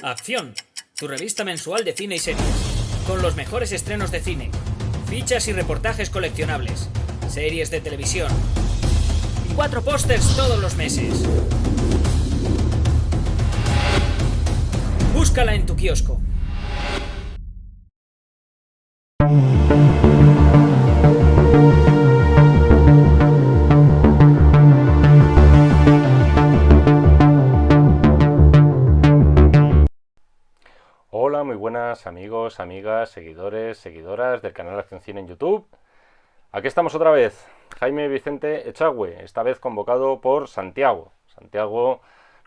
Acción, tu revista mensual de cine y series, con los mejores estrenos de cine, fichas y reportajes coleccionables, series de televisión y 4 pósters todos los meses. Búscala en tu kiosco. Hola, muy buenas amigos, amigas, seguidores, seguidoras del canal Acción Cine en YouTube. Aquí estamos otra vez, Jaime Vicente Echagüe, esta vez convocado por Santiago. Santiago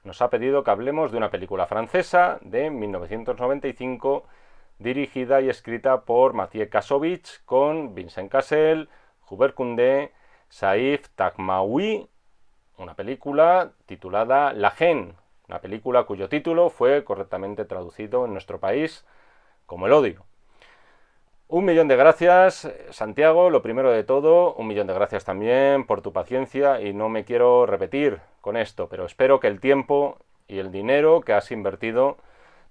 nos ha pedido que hablemos de una película francesa de 1995, dirigida y escrita por Mathieu Kassovitz, con Vincent Cassel, Hubert Koundé, Saïf Taghmaoui, una película titulada La Haine, una película cuyo título fue correctamente traducido en nuestro país como El odio. 1.000.000 de gracias, Santiago, lo primero de todo, 1.000.000 de gracias también por tu paciencia, y no me quiero repetir con esto, pero espero que el tiempo y el dinero que has invertido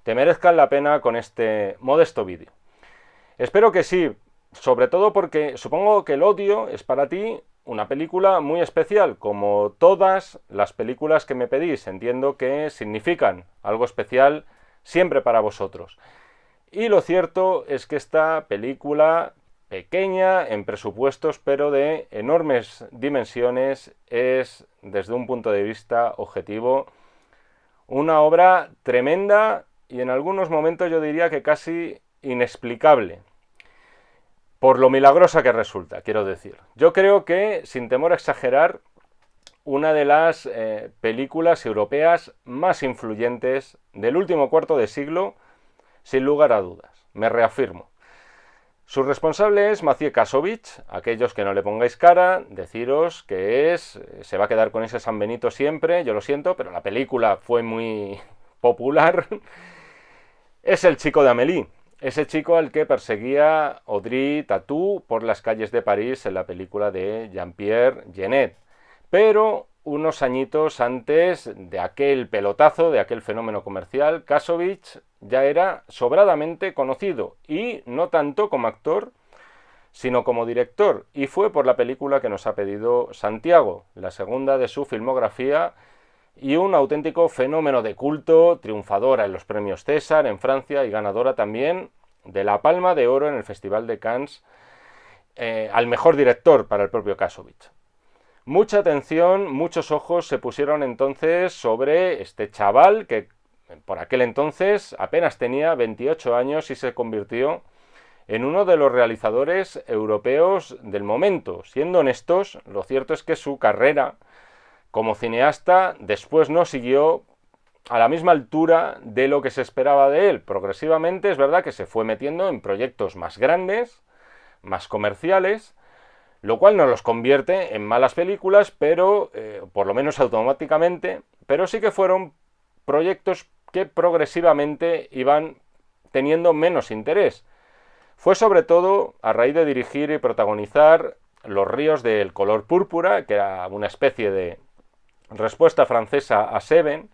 te merezcan la pena con este modesto vídeo. Espero que sí, sobre todo porque supongo que El odio es para ti una película muy especial, como todas las películas que me pedís. Entiendo que significan algo especial siempre para vosotros. Y lo cierto es que esta película, pequeña en presupuestos, pero de enormes dimensiones, es, desde un punto de vista objetivo, una obra tremenda y en algunos momentos yo diría que casi inexplicable. Por lo milagrosa que resulta, quiero decir. Yo creo que, sin temor a exagerar, una de las películas europeas más influyentes del último cuarto de siglo, sin lugar a dudas. Me reafirmo. Su responsable es Mathieu Kassovitz. Aquellos que no le pongáis cara, deciros que se va a quedar con ese San Benito siempre, yo lo siento, pero la película fue muy popular. Es el chico de Amélie. Ese chico al que perseguía Audrey Tautou por las calles de París en la película de Jean-Pierre Jeunet. Pero unos añitos antes de aquel pelotazo, de aquel fenómeno comercial, Kassovitz ya era sobradamente conocido, y no tanto como actor, sino como director. Y fue por la película que nos ha pedido Santiago, la segunda de su filmografía, y un auténtico fenómeno de culto, triunfadora en los premios César en Francia y ganadora también de la Palma de Oro en el Festival de Cannes al mejor director para el propio Kassovitz. Mucha atención, muchos ojos se pusieron entonces sobre este chaval que por aquel entonces apenas tenía 28 años y se convirtió en uno de los realizadores europeos del momento. Siendo honestos, lo cierto es que su carrera como cineasta después no siguió a la misma altura de lo que se esperaba de él. Progresivamente es verdad que se fue metiendo en proyectos más grandes, más comerciales, lo cual no los convierte en malas películas, pero por lo menos automáticamente, pero sí que fueron proyectos que progresivamente iban teniendo menos interés. Fue sobre todo a raíz de dirigir y protagonizar Los ríos del color púrpura, que era una especie de respuesta francesa a Seven,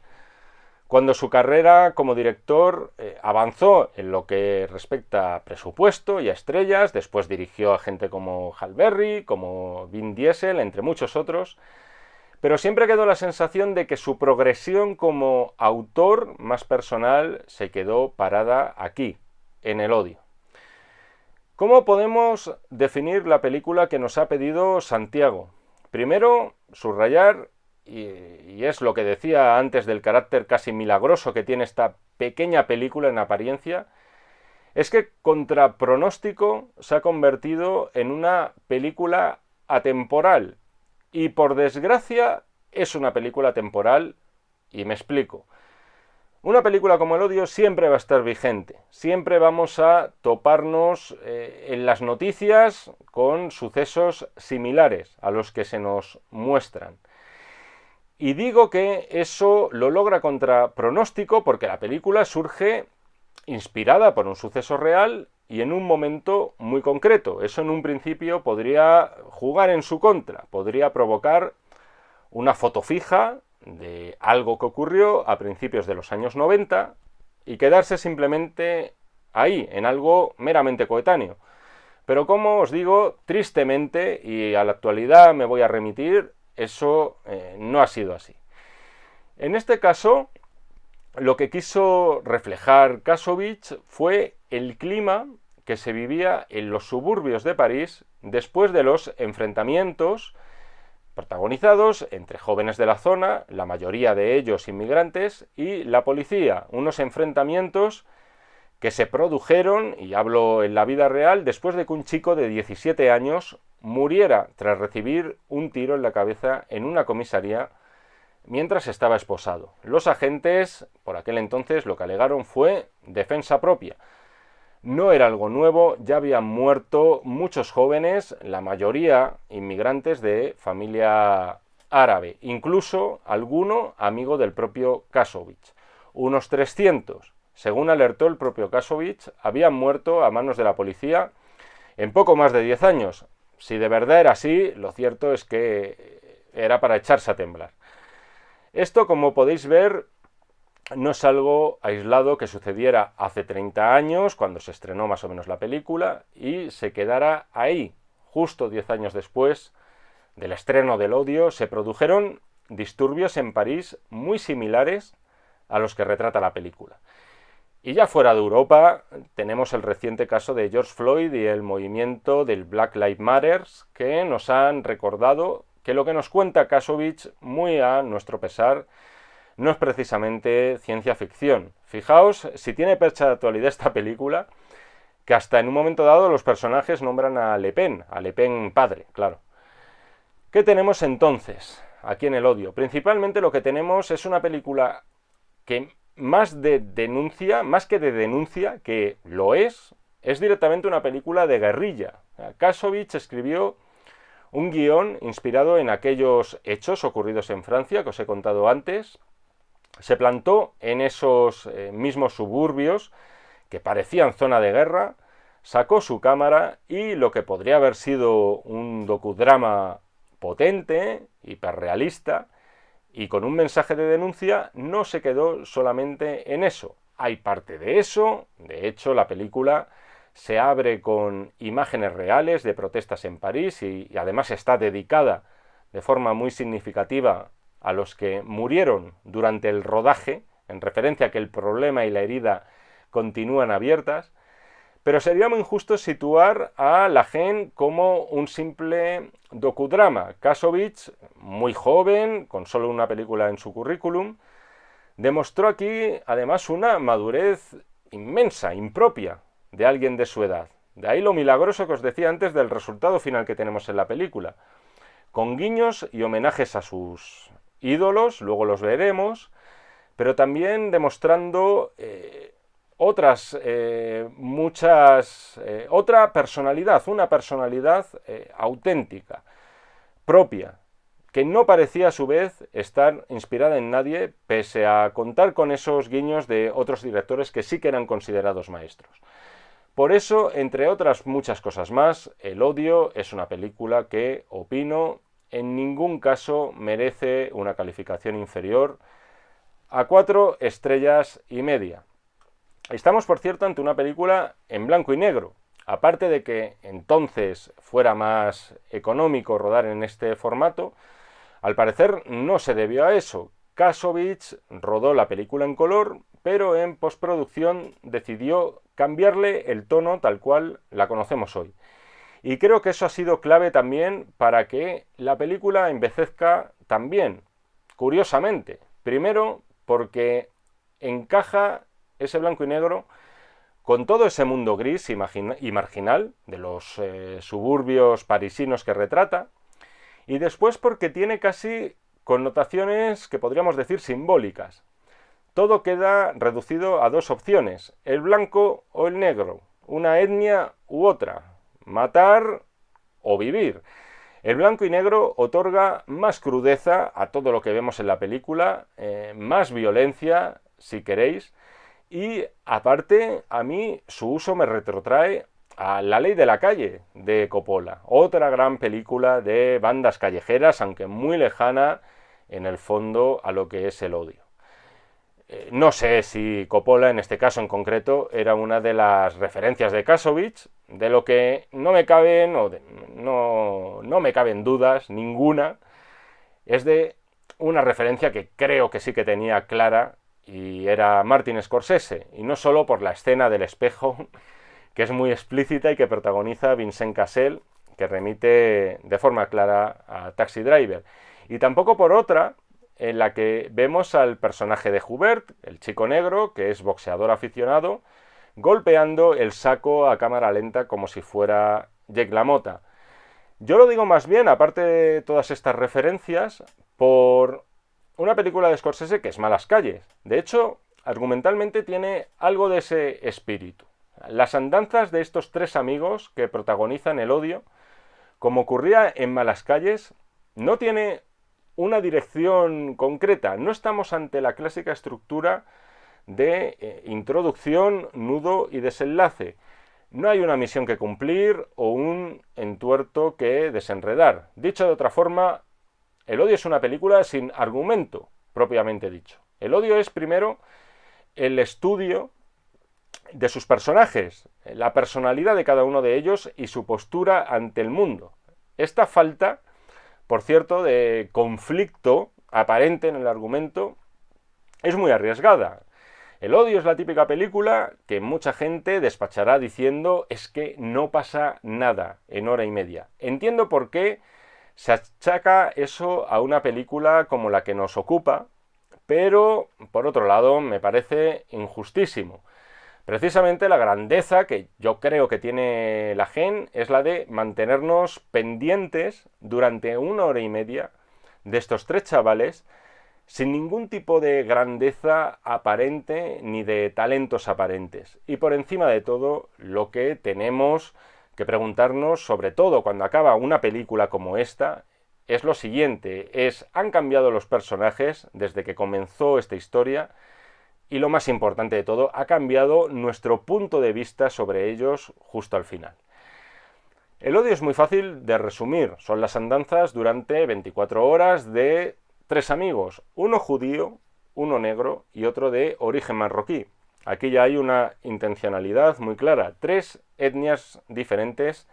cuando su carrera como director avanzó en lo que respecta a presupuesto y a estrellas. Después dirigió a gente como Halle Berry, como Vin Diesel, entre muchos otros, pero siempre quedó la sensación de que su progresión como autor más personal se quedó parada aquí, en El odio. ¿Cómo podemos definir la película que nos ha pedido Santiago? Primero, subrayar, y es lo que decía antes del carácter casi milagroso que tiene esta pequeña película en apariencia, es que contra pronóstico se ha convertido en una película atemporal. Y por desgracia es una película temporal, y me explico. Una película como El odio siempre va a estar vigente, siempre vamos a toparnos en las noticias con sucesos similares a los que se nos muestran. Y digo que eso lo logra contra pronóstico porque la película surge inspirada por un suceso real y en un momento muy concreto. Eso en un principio podría jugar en su contra, podría provocar una foto fija de algo que ocurrió a principios de los años 90 y quedarse simplemente ahí, en algo meramente coetáneo. Pero como os digo, tristemente, y a la actualidad me voy a remitir, eso no ha sido así. En este caso, lo que quiso reflejar Kassovitz fue el clima que se vivía en los suburbios de París después de los enfrentamientos protagonizados entre jóvenes de la zona, la mayoría de ellos inmigrantes, y la policía, unos enfrentamientos que se produjeron, y hablo en la vida real, después de que un chico de 17 años muriera tras recibir un tiro en la cabeza en una comisaría mientras estaba esposado. Los agentes, por aquel entonces, lo que alegaron fue defensa propia. No era algo nuevo, ya habían muerto muchos jóvenes, la mayoría inmigrantes de familia árabe, incluso alguno amigo del propio Kassovitz. Unos 300, según alertó el propio Kassovitz, habían muerto a manos de la policía en poco más de 10 años. Si de verdad era así, lo cierto es que era para echarse a temblar. Esto, como podéis ver, no es algo aislado que sucediera hace 30 años, cuando se estrenó más o menos la película, y se quedara ahí. Justo 10 años después del estreno del Odio, se produjeron disturbios en París muy similares a los que retrata la película. Y ya fuera de Europa, tenemos el reciente caso de George Floyd y el movimiento del Black Lives Matter, que nos han recordado que lo que nos cuenta Kassovitz, muy a nuestro pesar, no es precisamente ciencia ficción. Fijaos si tiene percha de actualidad esta película, que hasta en un momento dado los personajes nombran a Le Pen padre, claro. ¿Qué tenemos entonces aquí en El Odio? Principalmente lo que tenemos es una película que más que de denuncia, que lo es directamente una película de guerrilla. Kassovitz escribió un guión inspirado en aquellos hechos ocurridos en Francia, que os he contado antes. Se plantó en esos mismos suburbios que parecían zona de guerra, sacó su cámara y lo que podría haber sido un docudrama potente, hiperrealista y con un mensaje de denuncia, no se quedó solamente en eso. Hay parte de eso, de hecho la película se abre con imágenes reales de protestas en París y además está dedicada de forma muy significativa a los que murieron durante el rodaje, en referencia a que el problema y la herida continúan abiertas, pero sería muy injusto situar a La Haine como un simple docudrama. Kassovitz, muy joven, con solo una película en su currículum, demostró aquí además una madurez inmensa, impropia de alguien de su edad. De ahí lo milagroso que os decía antes del resultado final que tenemos en la película, con guiños y homenajes a sus ídolos, luego los veremos, pero también demostrando otra personalidad, una personalidad auténtica, propia, que no parecía a su vez estar inspirada en nadie, pese a contar con esos guiños de otros directores que sí que eran considerados maestros. Por eso, entre otras muchas cosas más, El Odio es una película que, opino, en ningún caso merece una calificación inferior a 4,5 estrellas. Estamos, por cierto, ante una película en blanco y negro. Aparte de que entonces fuera más económico rodar en este formato, al parecer no se debió a eso. Kassovitz rodó la película en color, pero en postproducción decidió cambiarle el tono tal cual la conocemos hoy. Y creo que eso ha sido clave también para que la película envejezca también, curiosamente. Primero, porque encaja ese blanco y negro con todo ese mundo gris y marginal de los suburbios parisinos que retrata. Y después porque tiene casi connotaciones que podríamos decir simbólicas. Todo queda reducido a dos opciones, el blanco o el negro, una etnia u otra, matar o vivir. El blanco y negro otorga más crudeza a todo lo que vemos en la película, más violencia, si queréis, y aparte a mí su uso me retrotrae a La Ley de la Calle de Coppola, otra gran película de bandas callejeras, aunque muy lejana en el fondo a lo que es el odio. No sé si Coppola, en este caso en concreto, era una de las referencias de Kasovich. De lo que no me caben, no me caben dudas ninguna, es de una referencia que creo que sí que tenía clara, y era Martin Scorsese, y no solo por la escena del espejo, que es muy explícita y que protagoniza Vincent Cassel, que remite de forma clara a Taxi Driver, y tampoco por otra en la que vemos al personaje de Hubert, el chico negro, que es boxeador aficionado, golpeando el saco a cámara lenta como si fuera Jake LaMotta. Yo lo digo más bien, aparte de todas estas referencias, por una película de Scorsese que es Malas Calles. De hecho, argumentalmente tiene algo de ese espíritu. Las andanzas de estos tres amigos que protagonizan el odio, como ocurría en Malas Calles, no tiene una dirección concreta. No estamos ante la clásica estructura de introducción, nudo y desenlace. No hay una misión que cumplir o un entuerto que desenredar. Dicho de otra forma, El odio es una película sin argumento, propiamente dicho. El odio es primero el estudio de sus personajes, la personalidad de cada uno de ellos y su postura ante el mundo. Esta falta, por cierto, de conflicto aparente en el argumento es muy arriesgada. El odio es la típica película que mucha gente despachará diciendo es que no pasa nada en hora y media. Entiendo por qué se achaca eso a una película como la que nos ocupa, pero por otro lado me parece injustísimo. Precisamente la grandeza que yo creo que tiene la GEN es la de mantenernos pendientes durante una hora y media de estos tres chavales sin ningún tipo de grandeza aparente ni de talentos aparentes. Y por encima de todo, lo que tenemos que preguntarnos, sobre todo cuando acaba una película como esta, es lo siguiente, ¿han cambiado los personajes desde que comenzó esta historia? Y lo más importante de todo, ha cambiado nuestro punto de vista sobre ellos justo al final. El odio es muy fácil de resumir, son las andanzas durante 24 horas de tres amigos, uno judío, uno negro y otro de origen marroquí. Aquí ya hay una intencionalidad muy clara, tres etnias diferentes,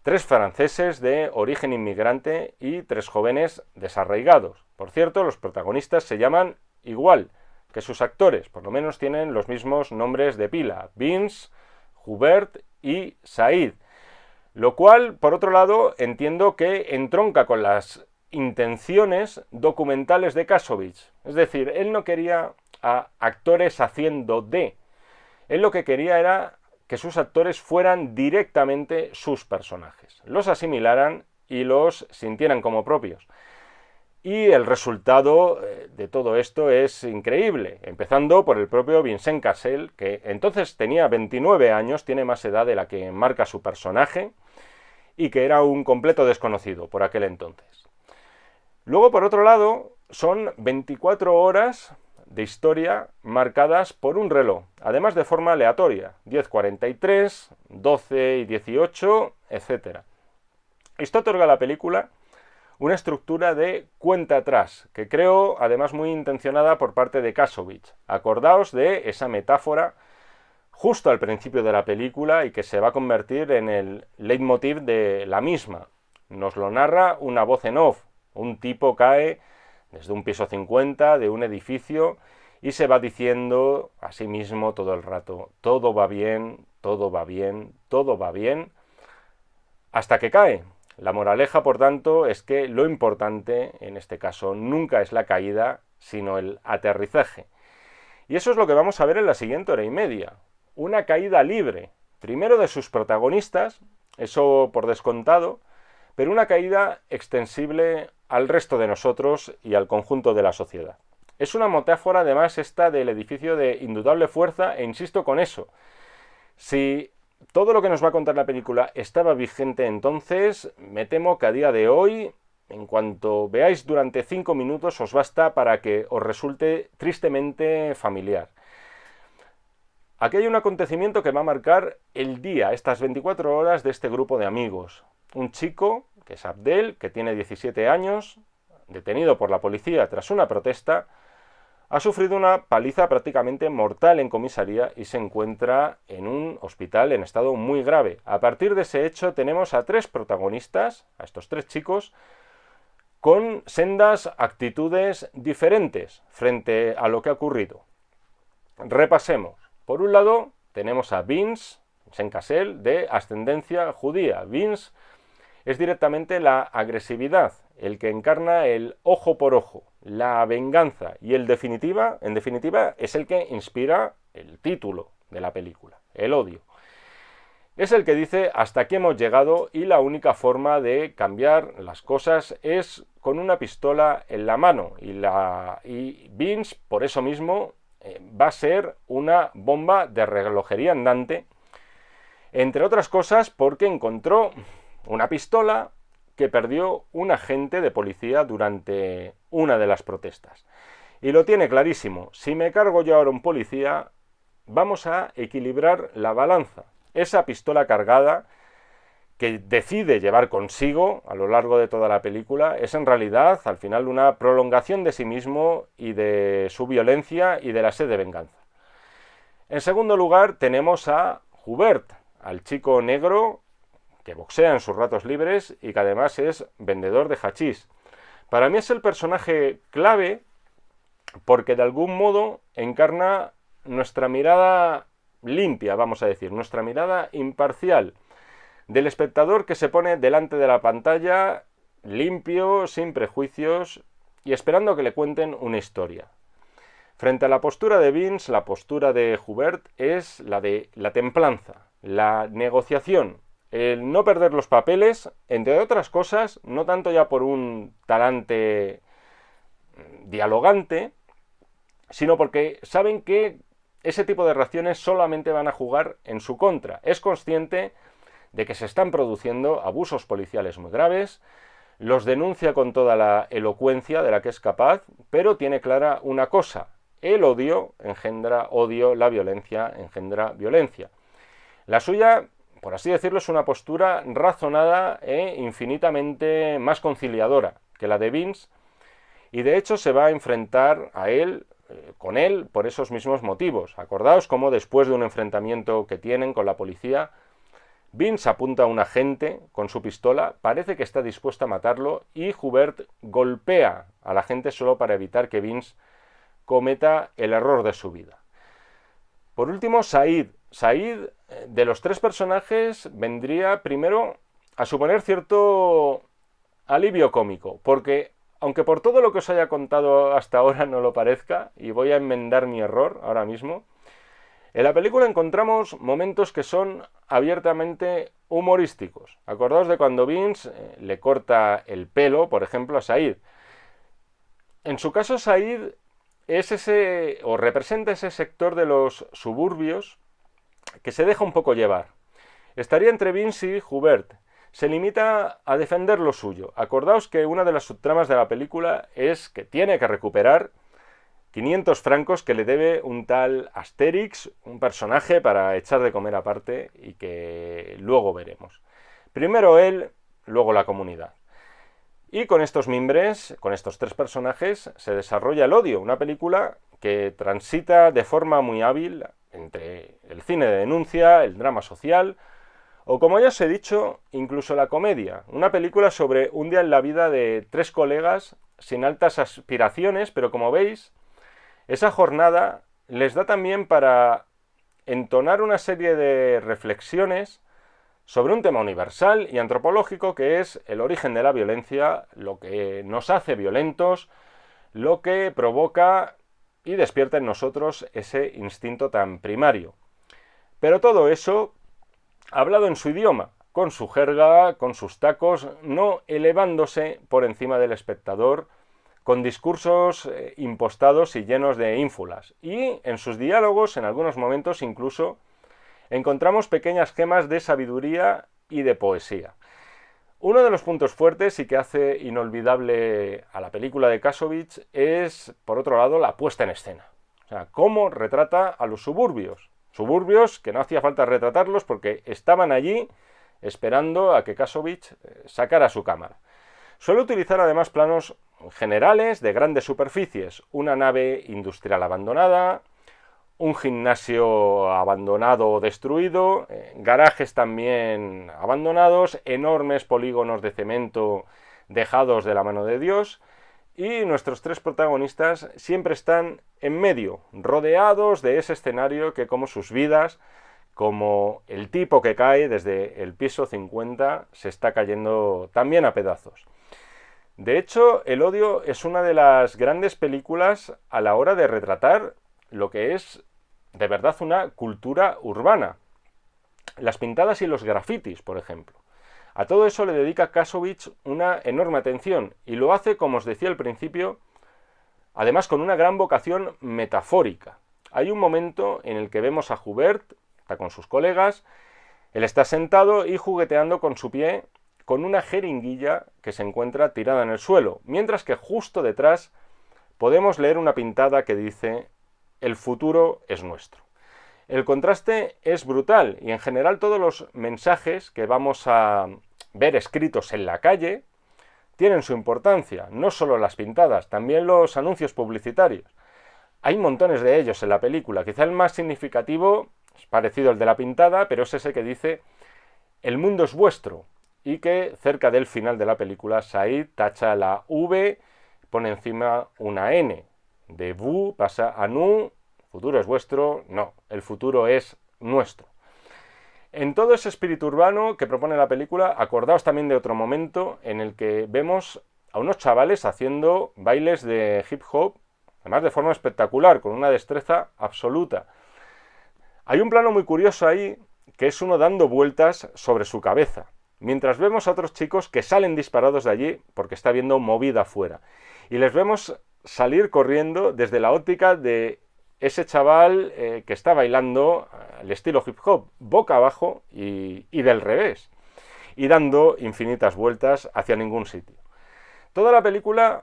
tres franceses de origen inmigrante y tres jóvenes desarraigados. Por cierto, los protagonistas se llaman igual que sus actores, por lo menos tienen los mismos nombres de pila, Vince, Hubert y Said. Lo cual, por otro lado, entiendo que entronca con las intenciones documentales de Kasovich. Es decir, él no quería a actores haciendo de. Él lo que quería era que sus actores fueran directamente sus personajes, los asimilaran y los sintieran como propios. Y el resultado de todo esto es increíble, empezando por el propio Vincent Cassel, que entonces tenía 29 años, tiene más edad de la que marca su personaje, y que era un completo desconocido por aquel entonces. Luego, por otro lado, son 24 horas de historia marcadas por un reloj, además de forma aleatoria, 10:43, 12:18, etc. Esto otorga a la película una estructura de cuenta atrás, que creo además muy intencionada por parte de Kasovich. Acordaos de esa metáfora justo al principio de la película y que se va a convertir en el leitmotiv de la misma. Nos lo narra una voz en off. Un tipo cae desde un piso 50 de un edificio y se va diciendo a sí mismo todo el rato, todo va bien, todo va bien, todo va bien, hasta que cae. La moraleja, por tanto, es que lo importante, en este caso, nunca es la caída, sino el aterrizaje. Y eso es lo que vamos a ver en la siguiente hora y media. Una caída libre, primero de sus protagonistas, eso por descontado, pero una caída extensible al resto de nosotros y al conjunto de la sociedad. Es una metáfora, además, esta del edificio de indudable fuerza, e insisto con eso. Si todo lo que nos va a contar la película estaba vigente entonces, me temo que a día de hoy, en cuanto veáis durante 5 minutos, os basta para que os resulte tristemente familiar. Aquí hay un acontecimiento que va a marcar el día, estas 24 horas de este grupo de amigos. Un chico, que es Abdel, que tiene 17 años, detenido por la policía tras una protesta, ha sufrido una paliza prácticamente mortal en comisaría y se encuentra en un hospital en estado muy grave. A partir de ese hecho tenemos a 3 protagonistas, a estos 3 chicos, con sendas actitudes diferentes frente a lo que ha ocurrido. Repasemos. Por un lado tenemos a Vince Cassel, de ascendencia judía. Vince es directamente la agresividad, el que encarna el ojo por ojo, la venganza, y en definitiva es el que inspira el título de la película, el odio. Es el que dice hasta aquí hemos llegado y la única forma de cambiar las cosas es con una pistola en la mano, y Vince por eso mismo va a ser una bomba de relojería andante, entre otras cosas porque encontró una pistola que perdió un agente de policía durante una de las protestas. Y lo tiene clarísimo: si me cargo yo ahora un policía, vamos a equilibrar la balanza. Esa pistola cargada que decide llevar consigo a lo largo de toda la película es en realidad al final una prolongación de sí mismo y de su violencia y de la sed de venganza. En segundo lugar tenemos a Hubert, al chico negro que boxea en sus ratos libres y que además es vendedor de hachís. Para mí es el personaje clave porque de algún modo encarna nuestra mirada limpia, vamos a decir, nuestra mirada imparcial, del espectador que se pone delante de la pantalla limpio, sin prejuicios y esperando que le cuenten una historia. Frente a la postura de Vince, la postura de Hubert es la de la templanza, la negociación, el no perder los papeles, entre otras cosas, no tanto ya por un talante dialogante, sino porque saben que ese tipo de reacciones solamente van a jugar en su contra. Es consciente de que se están produciendo abusos policiales muy graves, los denuncia con toda la elocuencia de la que es capaz, pero tiene clara una cosa: el odio engendra odio, la violencia engendra violencia. La suya, por así decirlo, es una postura razonada e infinitamente más conciliadora que la de Vince, y de hecho se va a enfrentar con él por esos mismos motivos. Acordaos cómo después de un enfrentamiento que tienen con la policía, Vince apunta a un agente con su pistola, parece que está dispuesto a matarlo, y Hubert golpea al agente solo para evitar que Vince cometa el error de su vida. Por último, Said, de los 3 personajes, vendría primero a suponer cierto alivio cómico, porque aunque por todo lo que os haya contado hasta ahora no lo parezca, y voy a enmendar mi error ahora mismo, en la película encontramos momentos que son abiertamente humorísticos. Acordaos de cuando Vince le corta el pelo, por ejemplo, a Said. En su caso, Said es representa ese sector de los suburbios que se deja un poco llevar. Estaría entre Vince y Hubert. Se limita a defender lo suyo. Acordaos que una de las subtramas de la película es que tiene que recuperar 500 francos que le debe un tal Asterix, un personaje para echar de comer aparte y que luego veremos. Primero él, luego la comunidad. Y con estos mimbres, con estos 3 personajes, se desarrolla El odio, una película que transita de forma muy hábil entre el cine de denuncia, el drama social, o como ya os he dicho, incluso la comedia. Una película sobre un día en la vida de 3 colegas sin altas aspiraciones, pero como veis, esa jornada les da también para entonar una serie de reflexiones sobre un tema universal y antropológico que es el origen de la violencia, lo que nos hace violentos, lo que provoca y despierta en nosotros ese instinto tan primario. Pero todo eso hablado en su idioma, con su jerga, con sus tacos, no elevándose por encima del espectador, con discursos impostados y llenos de ínfulas. Y en sus diálogos, en algunos momentos incluso, encontramos pequeñas gemas de sabiduría y de poesía. Uno de los puntos fuertes y que hace inolvidable a la película de Kassovitz es, por otro lado, la puesta en escena. O sea, cómo retrata a los suburbios. Suburbios que no hacía falta retratarlos porque estaban allí esperando a que Kassovitz sacara su cámara. Suele utilizar además planos generales de grandes superficies, una nave industrial abandonada, un gimnasio abandonado o destruido, garajes también abandonados, enormes polígonos de cemento dejados de la mano de Dios, y nuestros tres protagonistas siempre están en medio, rodeados de ese escenario que, como sus vidas, como el tipo que cae desde el piso 50, se está cayendo también a pedazos. De hecho, El odio es una de las grandes películas a la hora de retratar lo que es de verdad una cultura urbana. Las pintadas y los grafitis, por ejemplo. A todo eso le dedica Kassovitz una enorme atención, y lo hace, como os decía al principio, además con una gran vocación metafórica. Hay un momento en el que vemos a Hubert, está con sus colegas, él está sentado y jugueteando con su pie con una jeringuilla que se encuentra tirada en el suelo, mientras que justo detrás podemos leer una pintada que dice: el futuro es nuestro. El contraste es brutal, y en general todos los mensajes que vamos a ver escritos en la calle tienen su importancia, no solo las pintadas, también los anuncios publicitarios. Hay montones de ellos en la película, quizá el más significativo es parecido al de la pintada, pero es ese que dice: el mundo es vuestro, y que cerca del final de la película Said tacha la V, pone encima una N, de vous pasa a nous. ¿Futuro es vuestro? No, el futuro es nuestro. En todo ese espíritu urbano que propone la película, acordaos también de otro momento en el que vemos a unos chavales haciendo bailes de hip hop, además de forma espectacular, con una destreza absoluta. Hay un plano muy curioso ahí, que es uno dando vueltas sobre su cabeza, mientras vemos a otros chicos que salen disparados de allí porque está habiendo movida afuera. Y les vemos salir corriendo desde la óptica de ese chaval que está bailando al estilo hip hop, boca abajo y del revés, y dando infinitas vueltas hacia ningún sitio. Toda la película,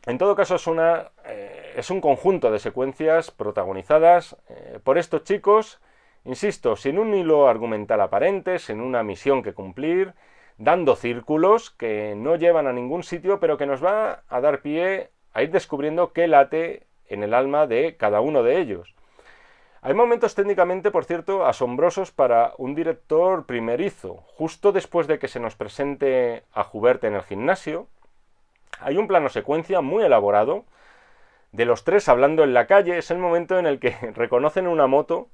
en todo caso, es un conjunto de secuencias protagonizadas por estos chicos, insisto, sin un hilo argumental aparente, sin una misión que cumplir, dando círculos que no llevan a ningún sitio, pero que nos va a dar pie a ir descubriendo qué late en el alma de cada uno de ellos. Hay momentos técnicamente, por cierto, asombrosos para un director primerizo. Justo después de que se nos presente a Hubert en el gimnasio, hay un plano secuencia muy elaborado de los tres hablando en la calle. Es el momento en el que reconocen una moto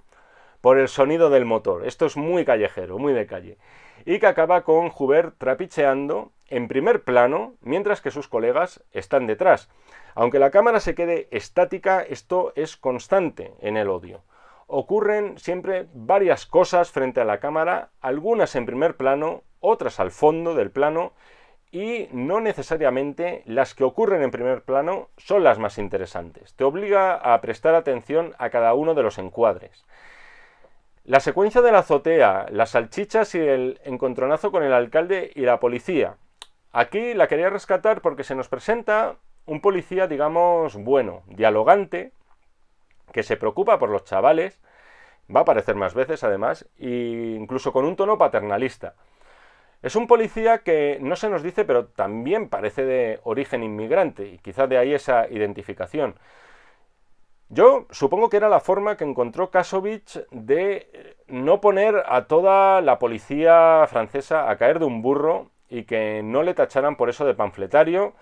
por el sonido del motor. Esto es muy callejero, muy de calle. Y que acaba con Hubert trapicheando en primer plano, mientras que sus colegas están detrás. Aunque la cámara se quede estática, esto es constante en El odio. Ocurren siempre varias cosas frente a la cámara, algunas en primer plano, otras al fondo del plano, y no necesariamente las que ocurren en primer plano son las más interesantes. Te obliga a prestar atención a cada uno de los encuadres. La secuencia de la azotea, las salchichas y el encontronazo con el alcalde y la policía. Aquí la quería rescatar porque se nos presenta un policía, digamos, bueno, dialogante, que se preocupa por los chavales, va a aparecer más veces además, e incluso con un tono paternalista. Es un policía que no se nos dice, pero también parece de origen inmigrante, y quizá de ahí esa identificación. Yo supongo que era la forma que encontró Kassovitz de no poner a toda la policía francesa a caer de un burro y que no le tacharan por eso de panfletario.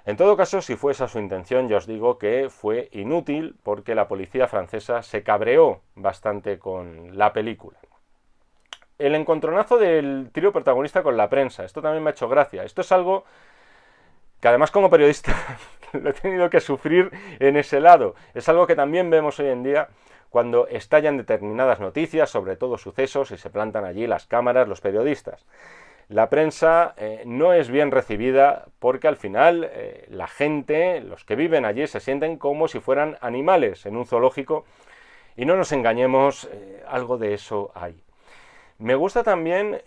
En todo caso, si fue esa su intención, ya os digo que fue inútil porque la policía francesa se cabreó bastante con la película. El encontronazo del trío protagonista con la prensa, esto también me ha hecho gracia. Esto es algo que además como periodista lo he tenido que sufrir en ese lado. Es algo que también vemos hoy en día cuando estallan determinadas noticias, sobre todo sucesos, y se plantan allí las cámaras, los periodistas. La prensa no es bien recibida porque al final la gente, los que viven allí, se sienten como si fueran animales en un zoológico, y no nos engañemos, algo de eso hay. Me gusta también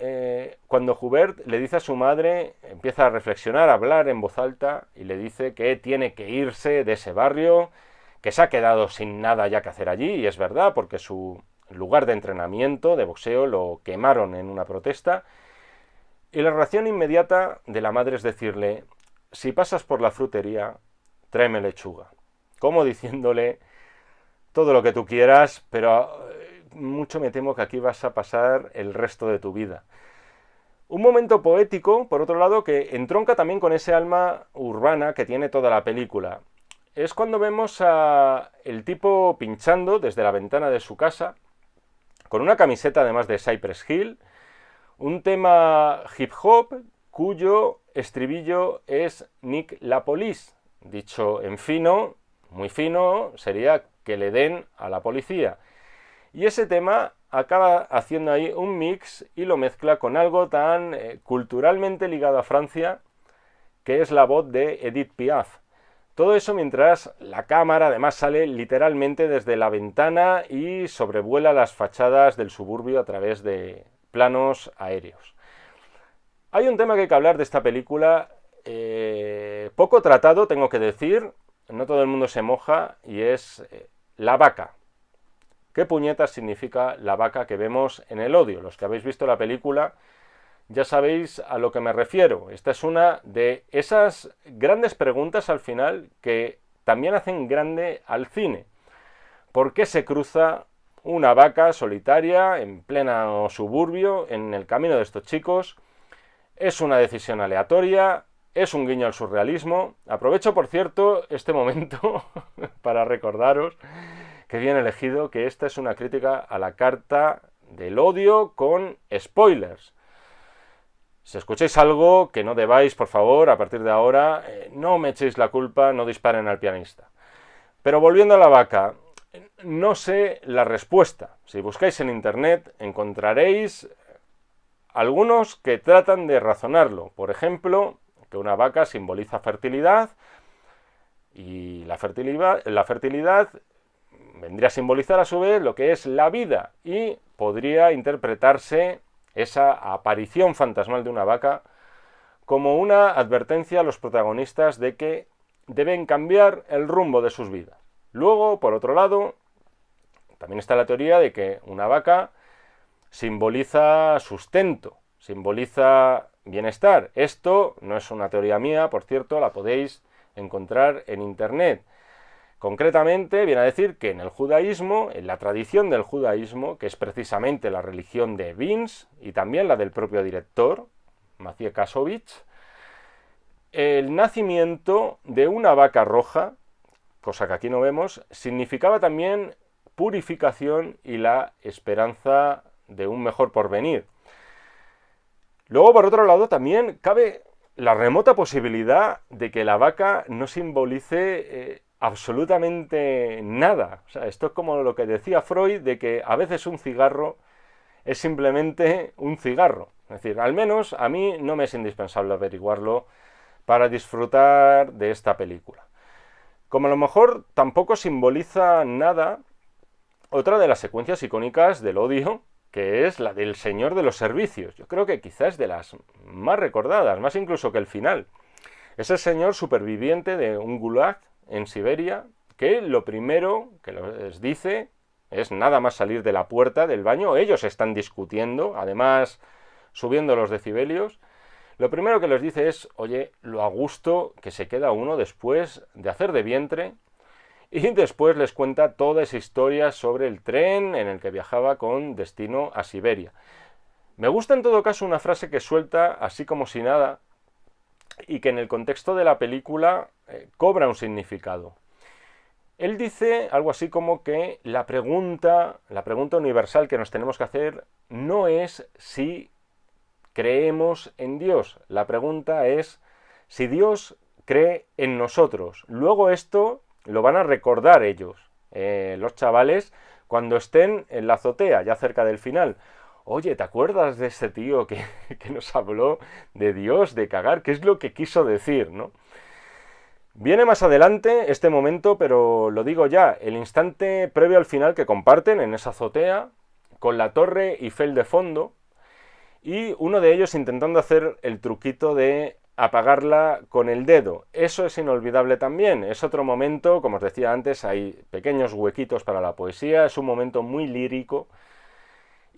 cuando Hubert le dice a su madre, empieza a reflexionar, a hablar en voz alta, y le dice que tiene que irse de ese barrio, que se ha quedado sin nada ya que hacer allí, y es verdad, porque su lugar de entrenamiento de boxeo lo quemaron en una protesta. Y la reacción inmediata de la madre es decirle: si pasas por la frutería, tráeme lechuga. Como diciéndole todo lo que tú quieras, pero mucho me temo que aquí vas a pasar el resto de tu vida. Un momento poético, por otro lado, que entronca también con ese alma urbana que tiene toda la película. Es cuando vemos a el tipo pinchando desde la ventana de su casa, con una camiseta además de Cypress Hill, un tema hip hop cuyo estribillo es Nick la Police. Dicho en fino, muy fino, sería que le den a la policía. Y ese tema acaba haciendo ahí un mix y lo mezcla con algo tan culturalmente ligado a Francia, que es la voz de Edith Piaf. Todo eso mientras la cámara además sale literalmente desde la ventana y sobrevuela las fachadas del suburbio a través de planos aéreos. Hay un tema que hay que hablar de esta película, poco tratado, tengo que decir, no todo el mundo se moja, y es la vaca. ¿Qué puñetas significa la vaca que vemos en El Odio? Los que habéis visto la película ya sabéis a lo que me refiero. Esta es una de esas grandes preguntas al final que también hacen grande al cine. ¿Por qué se cruza una vaca solitaria en pleno suburbio en el camino de estos chicos? ¿Es una decisión aleatoria? ¿Es un guiño al surrealismo? Aprovecho, por cierto, este momento para recordaros que bien elegido, que esta es una crítica a la carta del odio con spoilers. Si escucháis algo que no debáis, por favor, a partir de ahora, no me echéis la culpa, no disparen al pianista. Pero volviendo a la vaca, no sé la respuesta. Si buscáis en internet encontraréis algunos que tratan de razonarlo. Por ejemplo, que una vaca simboliza fertilidad y la fertilidad vendría a simbolizar a su vez lo que es la vida y podría interpretarse esa aparición fantasmal de una vaca como una advertencia a los protagonistas de que deben cambiar el rumbo de sus vidas. Luego, por otro lado, también está la teoría de que una vaca simboliza sustento, simboliza bienestar. Esto no es una teoría mía, por cierto, la podéis encontrar en internet. Concretamente, viene a decir que en el judaísmo, en la tradición del judaísmo, que es precisamente la religión de Vince y también la del propio director, Maciej Kasowicz, el nacimiento de una vaca roja, cosa que aquí no vemos, significaba también purificación y la esperanza de un mejor porvenir. Luego, por otro lado, también cabe la remota posibilidad de que la vaca no simbolice absolutamente nada. O sea, esto es como lo que decía Freud, de que a veces un cigarro es simplemente un cigarro. Es decir, al menos a mí no me es indispensable averiguarlo para disfrutar de esta película. Como a lo mejor tampoco simboliza nada otra de las secuencias icónicas del odio, que es la del Señor de los Servicios. Yo creo que quizás de las más recordadas, más incluso que el final. Es el señor superviviente de un gulag en Siberia, que lo primero que les dice es nada más salir de la puerta del baño. Ellos están discutiendo, además subiendo los decibelios. Lo primero que les dice es, oye, lo a gusto que se queda uno después de hacer de vientre. Y después les cuenta toda esa historia sobre el tren en el que viajaba con destino a Siberia. Me gusta en todo caso una frase que suelta así como si nada y que en el contexto de la película cobra un significado. Él dice algo así como que la pregunta universal que nos tenemos que hacer no es si creemos en Dios. La pregunta es si Dios cree en nosotros. Luego esto lo van a recordar ellos, los chavales, cuando estén en la azotea, ya cerca del final. Oye, ¿te acuerdas de ese tío que nos habló de Dios, de cagar? ¿Qué es lo que quiso decir, no? Viene más adelante este momento, pero lo digo ya, el instante previo al final que comparten en esa azotea, con la Torre Eiffel de fondo, y uno de ellos intentando hacer el truquito de apagarla con el dedo. Eso es inolvidable también. Es otro momento, como os decía antes, hay pequeños huequitos para la poesía, es un momento muy lírico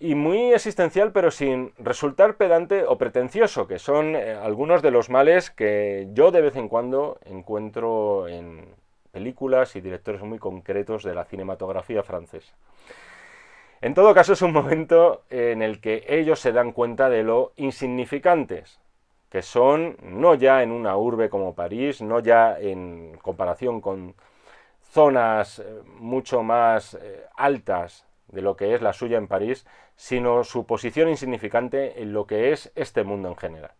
y muy existencial, pero sin resultar pedante o pretencioso, que son algunos de los males que yo de vez en cuando encuentro en películas y directores muy concretos de la cinematografía francesa. En todo caso, es un momento en el que ellos se dan cuenta de lo insignificantes que son, no ya en una urbe como París, no ya en comparación con zonas mucho más altas de lo que es la suya en París, sino su posición insignificante en lo que es este mundo en general.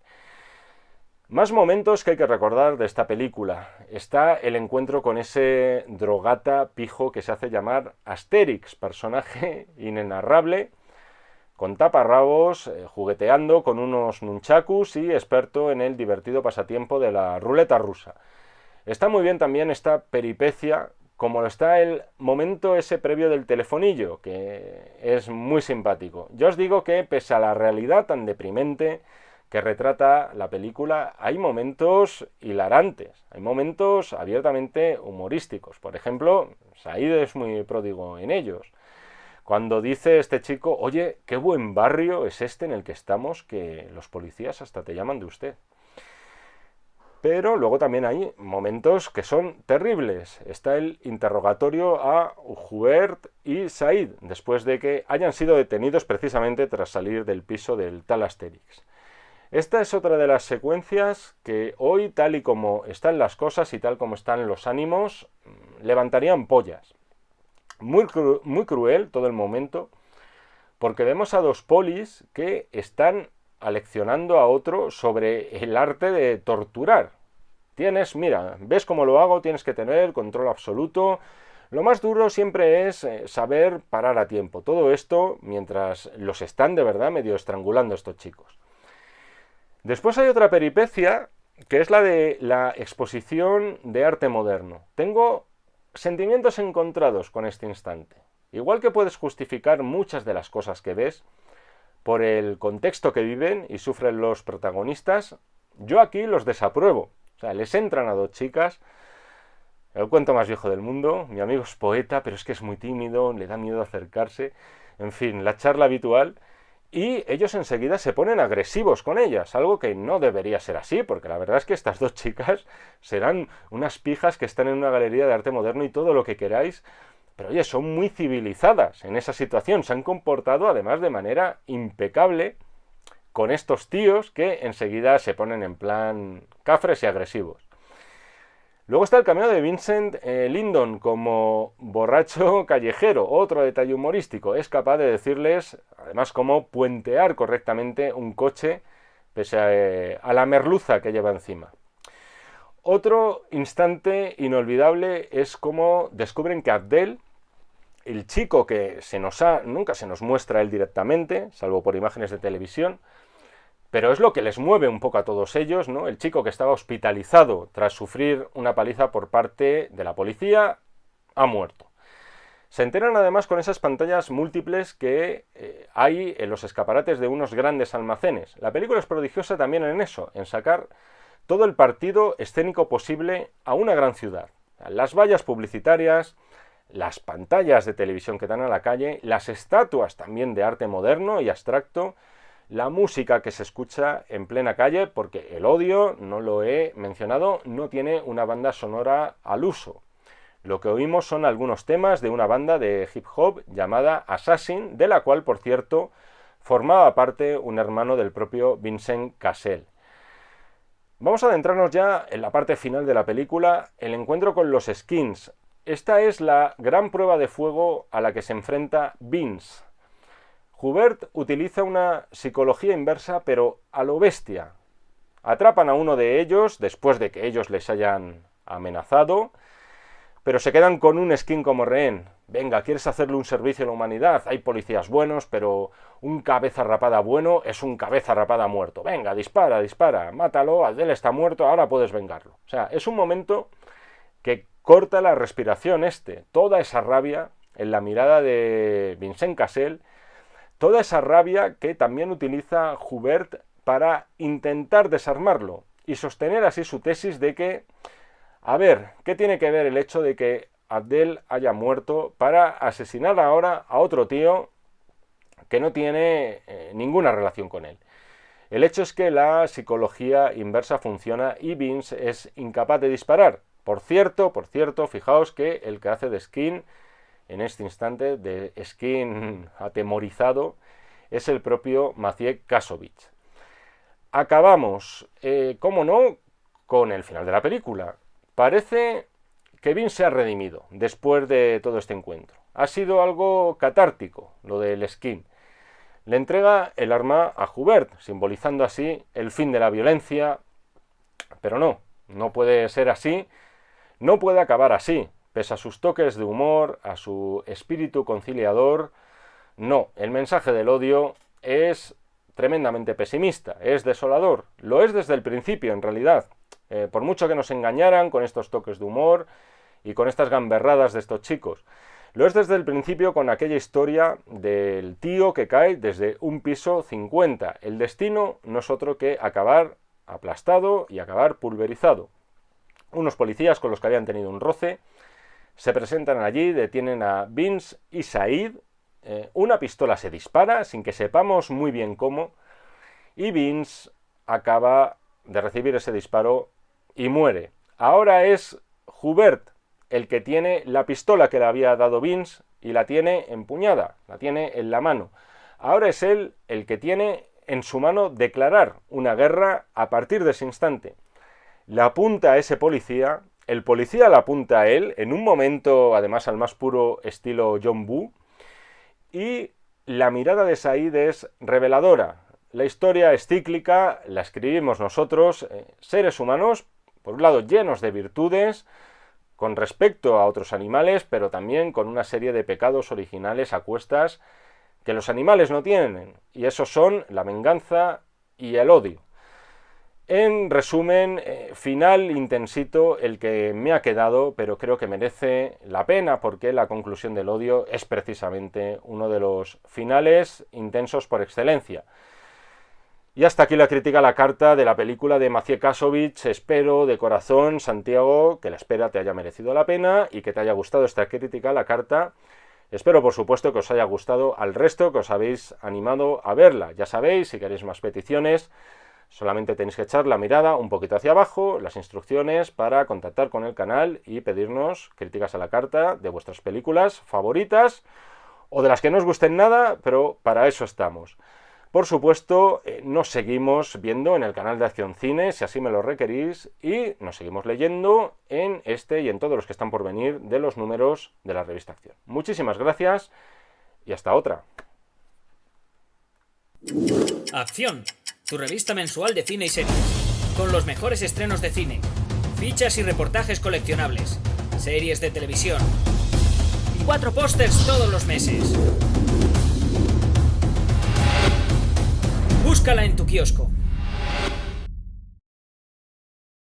Más momentos que hay que recordar de esta película. Está el encuentro con ese drogata pijo que se hace llamar Asterix, personaje inenarrable, con taparrabos, jugueteando con unos nunchakus y experto en el divertido pasatiempo de la ruleta rusa. Está muy bien también esta peripecia, como lo está el momento ese previo del telefonillo, que es muy simpático. Yo os digo que pese a la realidad tan deprimente que retrata la película, hay momentos hilarantes, hay momentos abiertamente humorísticos. Por ejemplo, Said es muy pródigo en ellos. Cuando dice este chico, oye, qué buen barrio es este en el que estamos, que los policías hasta te llaman de usted. Pero luego también hay momentos que son terribles. Está el interrogatorio a Joubert y Said, después de que hayan sido detenidos precisamente tras salir del piso del tal Asterix. Esta es otra de las secuencias que hoy, tal y como están las cosas y tal como están los ánimos, levantarían pollas. Muy cruel todo el momento, porque vemos a dos polis que están aleccionando a otro sobre el arte de torturar. Mira, ves cómo lo hago, tienes que tener control absoluto. Lo más duro siempre es saber parar a tiempo. Todo esto mientras los están de verdad medio estrangulando estos chicos. Después hay otra peripecia, que es la de la exposición de arte moderno. Tengo sentimientos encontrados con este instante. Igual que puedes justificar muchas de las cosas que ves por el contexto que viven y sufren los protagonistas, yo aquí los desapruebo. O sea, les entran a dos chicas, el cuento más viejo del mundo, mi amigo es poeta, pero es que es muy tímido, le da miedo acercarse, en fin, la charla habitual, y ellos enseguida se ponen agresivos con ellas, algo que no debería ser así, porque la verdad es que estas dos chicas serán unas pijas que están en una galería de arte moderno y todo lo que queráis, pero oye, son muy civilizadas en esa situación, se han comportado además de manera impecable con estos tíos que enseguida se ponen en plan cafres y agresivos. Luego está el cameo de Vincent Lindon como borracho callejero, otro detalle humorístico. Es capaz de decirles, además, cómo puentear correctamente un coche pese a la merluza que lleva encima. Otro instante inolvidable es cómo descubren que Abdel, el chico que nunca se nos muestra él directamente, salvo por imágenes de televisión, pero es lo que les mueve un poco a todos ellos, ¿no? El chico que estaba hospitalizado tras sufrir una paliza por parte de la policía ha muerto. Se enteran además con esas pantallas múltiples que hay en los escaparates de unos grandes almacenes. La película es prodigiosa también en eso, en sacar todo el partido escénico posible a una gran ciudad. Las vallas publicitarias, las pantallas de televisión que dan a la calle, las estatuas también de arte moderno y abstracto, la música que se escucha en plena calle, porque El Odio, no lo he mencionado, no tiene una banda sonora al uso. Lo que oímos son algunos temas de una banda de hip hop llamada Assassin, de la cual, por cierto, formaba parte un hermano del propio Vincent Cassel. Vamos a adentrarnos ya en la parte final de la película, el encuentro con los skins. Esta es la gran prueba de fuego a la que se enfrenta Vince. Joubert utiliza una psicología inversa, pero a lo bestia. Atrapan a uno de ellos después de que ellos les hayan amenazado, pero se quedan con un skin como rehén. Venga, ¿quieres hacerle un servicio a la humanidad? Hay policías buenos, pero un cabeza rapada bueno es un cabeza rapada muerto. Venga, dispara, mátalo, Adel está muerto, ahora puedes vengarlo. O sea, es un momento que corta la respiración toda esa rabia en la mirada de Vincent Cassel, toda esa rabia que también utiliza Joubert para intentar desarmarlo y sostener así su tesis de que, a ver, ¿qué tiene que ver el hecho de que Abdel haya muerto para asesinar ahora a otro tío que no tiene ninguna relación con él. El hecho es que la psicología inversa funciona y Vince es incapaz de disparar. Por cierto, fijaos que el que hace de Skin en este instante, de Skin atemorizado, es el propio Maciej Kasowicz. Acabamos, cómo no, con el final de la película. Parece que Vince se ha redimido después de todo este encuentro. Ha sido algo catártico lo del Skin. Le entrega el arma a Hubert, simbolizando así el fin de la violencia. Pero no puede ser así, no puede acabar así. Pese a sus toques de humor, a su espíritu conciliador, no, el mensaje del odio es tremendamente pesimista, es desolador. Lo es desde el principio, en realidad. Por mucho que nos engañaran con estos toques de humor y con estas gamberradas de estos chicos. Lo es desde el principio con aquella historia del tío que cae desde un piso 50. El destino no es otro que acabar aplastado y acabar pulverizado. Unos policías con los que habían tenido un roce se presentan allí, detienen a Vince y Said. Una pistola se dispara sin que sepamos muy bien cómo y Vince acaba de recibir ese disparo y muere. Ahora es Hubert el que tiene la pistola que le había dado Vince y la tiene empuñada, la tiene en la mano. Ahora es él el que tiene en su mano declarar una guerra a partir de ese instante. La apunta a ese policía, el policía la apunta a él, en un momento además al más puro estilo John Woo, y la mirada de Said es reveladora. La historia es cíclica, la escribimos nosotros, seres humanos, por un lado llenos de virtudes, con respecto a otros animales, pero también con una serie de pecados originales a cuestas que los animales no tienen, y esos son la venganza y el odio. En resumen, final intensito el que me ha quedado, pero creo que merece la pena porque la conclusión del odio es precisamente uno de los finales intensos por excelencia. Y hasta aquí la crítica a la carta de la película de Maciej Kasowicz. Espero de corazón, Santiago, que la espera te haya merecido la pena y que te haya gustado esta crítica a la carta. Espero, por supuesto, que os haya gustado al resto, que os habéis animado a verla. Ya sabéis, si queréis más peticiones, solamente tenéis que echar la mirada un poquito hacia abajo, las instrucciones para contactar con el canal y pedirnos críticas a la carta de vuestras películas favoritas o de las que no os gusten nada, pero para eso estamos. Por supuesto, nos seguimos viendo en el canal de Acción Cine, si así me lo requerís, y nos seguimos leyendo en este y en todos los que están por venir de los números de la revista Acción. Muchísimas gracias y hasta otra. Acción, tu revista mensual de cine y series, con los mejores estrenos de cine, fichas y reportajes coleccionables, series de televisión y 4 pósters todos los meses. Búscala en tu kiosco.